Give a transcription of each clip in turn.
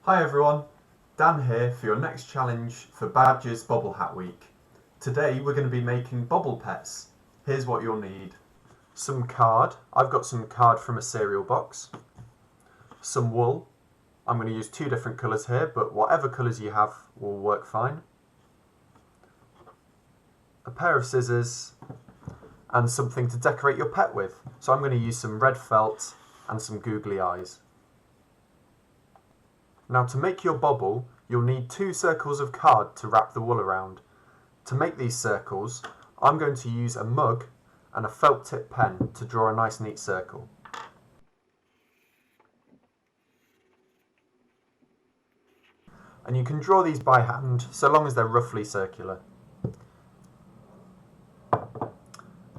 Hi everyone, Dan here for your next challenge for Badger's Bobble Hat Week. Today we're going to be making bobble pets. Here's what you'll need. Some card, I've got some card from a cereal box. Some wool, I'm going to use two different colours here, but whatever colours you have will work fine. A pair of scissors and something to decorate your pet with. So I'm going to use some red felt and some googly eyes. Now to make your bobble, you'll need 2 circles of card to wrap the wool around. To make these circles, I'm going to use a mug and a felt tip pen to draw a nice neat circle. And you can draw these by hand so long as they're roughly circular.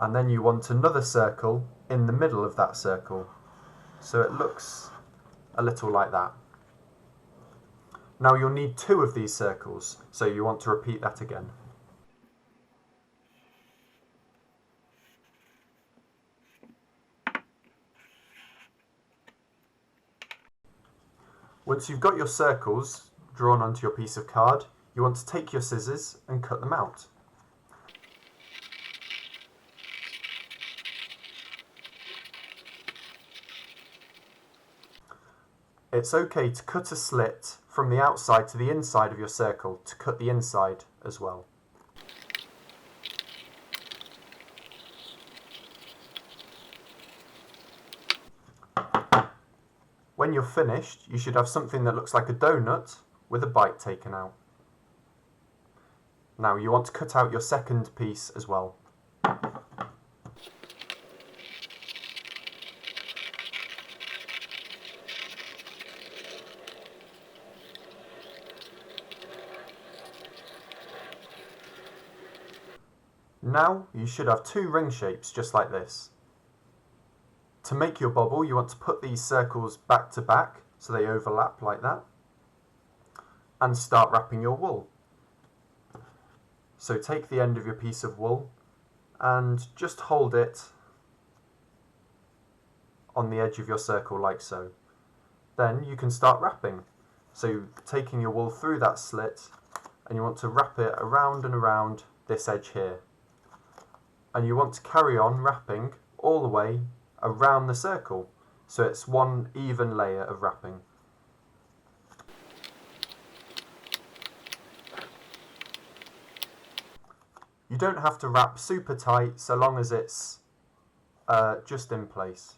And then you want another circle in the middle of that circle, so it looks a little like that. Now you'll need 2 of these circles, so you want to repeat that again. Once you've got your circles drawn onto your piece of card, you want to take your scissors and cut them out. It's okay to cut a slit from the outside to the inside of your circle to cut the inside as well. When you're finished, you should have something that looks like a donut with a bite taken out. Now you want to cut out your second piece as well. Now you should have 2 ring shapes just like this. To make your bobble, you want to put these circles back to back so they overlap like that, and start wrapping your wool. So take the end of your piece of wool and just hold it on the edge of your circle like so. Then you can start wrapping. So taking your wool through that slit, and you want to wrap it around and around this edge here. And you want to carry on wrapping all the way around the circle, so it's one even layer of wrapping. You don't have to wrap super tight so long as it's just in place.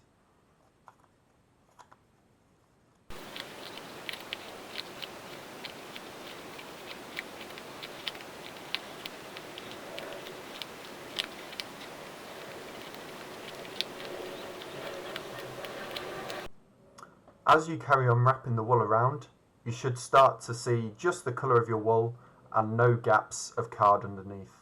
As you carry on wrapping the wool around, you should start to see just the colour of your wool and no gaps of card underneath.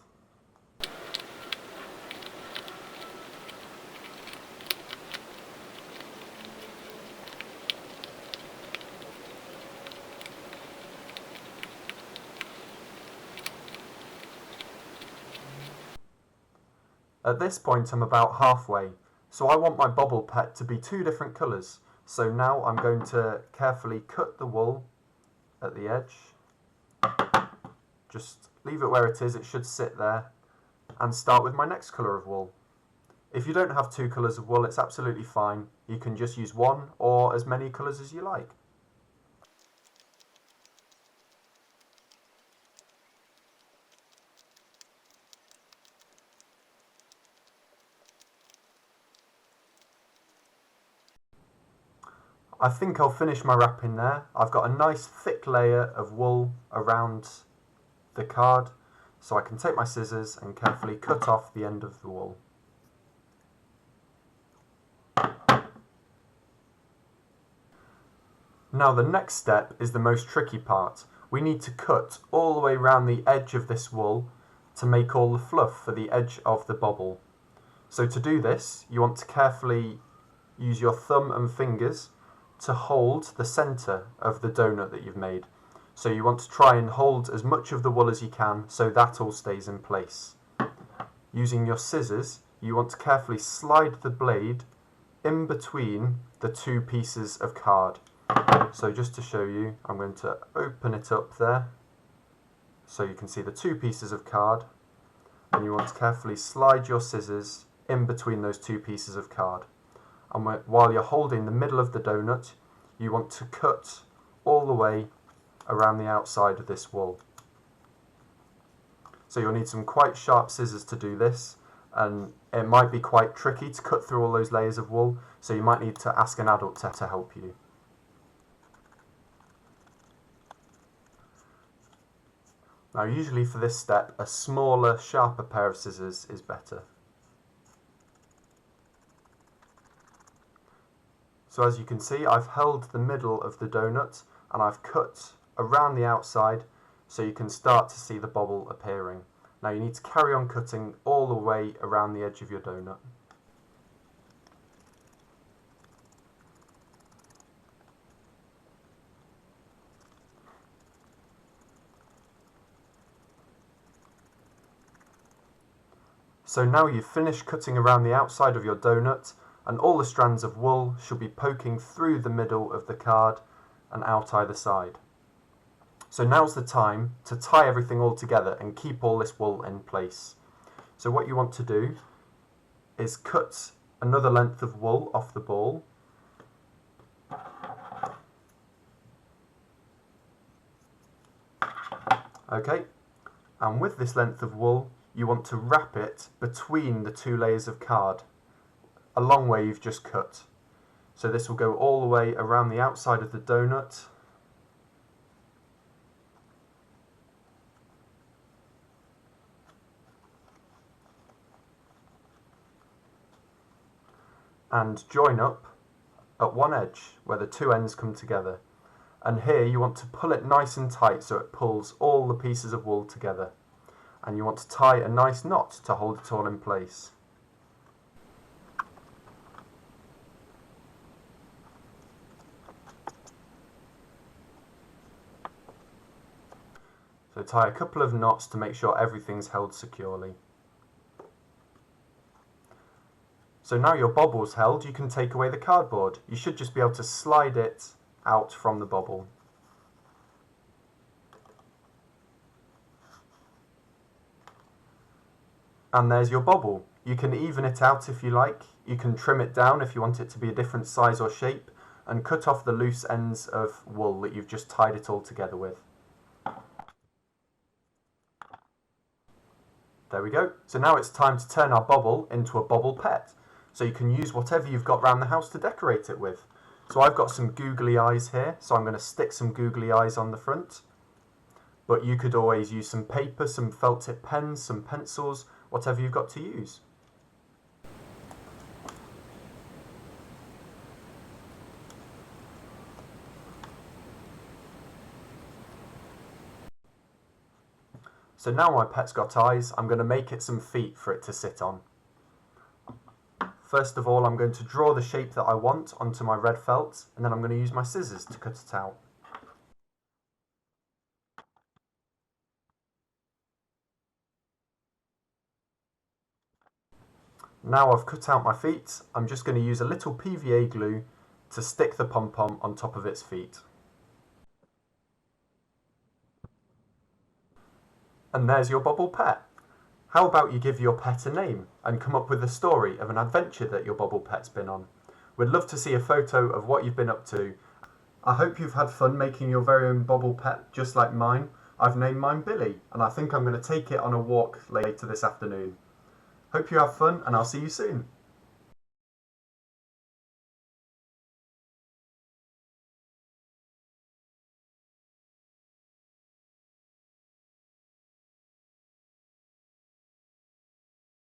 At this point I'm about halfway, so I want my bobble pet to be 2 different colours. So now I'm going to carefully cut the wool at the edge. Just leave it where it is, it should sit there, and start with my next colour of wool. If you don't have 2 colours of wool, it's absolutely fine. You can just use 1 or as many colours as you like. I think I'll finish my wrapping there. I've got a nice thick layer of wool around the card, so I can take my scissors and carefully cut off the end of the wool. Now the next step is the most tricky part. We need to cut all the way around the edge of this wool to make all the fluff for the edge of the bobble. So to do this, you want to carefully use your thumb and fingers to hold the centre of the donut that you've made. So you want to try and hold as much of the wool as you can so that all stays in place. Using your scissors, you want to carefully slide the blade in between the 2 pieces of card. So just to show you, I'm going to open it up there so you can see the two pieces of card, and you want to carefully slide your scissors in between those two pieces of card. And while you're holding the middle of the donut, you want to cut all the way around the outside of this wool. So you'll need some quite sharp scissors to do this, and it might be quite tricky to cut through all those layers of wool, so you might need to ask an adult to help you. Now usually for this step, a smaller, sharper pair of scissors is better. So as you can see, I've held the middle of the donut and I've cut around the outside so you can start to see the bobble appearing. Now you need to carry on cutting all the way around the edge of your donut. So now you've finished cutting around the outside of your donut, and all the strands of wool should be poking through the middle of the card and out either side. So now's the time to tie everything all together and keep all this wool in place. So what you want to do is cut another length of wool off the ball. Okay, and with this length of wool, you want to wrap it between the two layers of card, along where you've just cut. So this will go all the way around the outside of the donut. And join up at one edge where the two ends come together. And here you want to pull it nice and tight so it pulls all the pieces of wool together. And you want to tie a nice knot to hold it all in place. So tie a couple of knots to make sure everything's held securely. So now your bobble's held, you can take away the cardboard. You should just be able to slide it out from the bobble. And there's your bobble. You can even it out if you like. You can trim it down if you want it to be a different size or shape, and cut off the loose ends of wool that you've just tied it all together with. There we go. So now it's time to turn our bobble into a bobble pet. So you can use whatever you've got around the house to decorate it with. So I've got some googly eyes here, so I'm going to stick some googly eyes on the front. But you could always use some paper, some felt tip pens, some pencils, whatever you've got to use. So now my pet's got eyes, I'm going to make it some feet for it to sit on. First of all, I'm going to draw the shape that I want onto my red felt, and then I'm going to use my scissors to cut it out. Now I've cut out my feet, I'm just going to use a little PVA glue to stick the pom-pom on top of its feet. And there's your bobble pet. How about you give your pet a name and come up with a story of an adventure that your bobble pet's been on? We'd love to see a photo of what you've been up to. I hope you've had fun making your very own bobble pet just like mine. I've named mine Billy, and I think I'm going to take it on a walk later this afternoon. Hope you have fun, and I'll see you soon.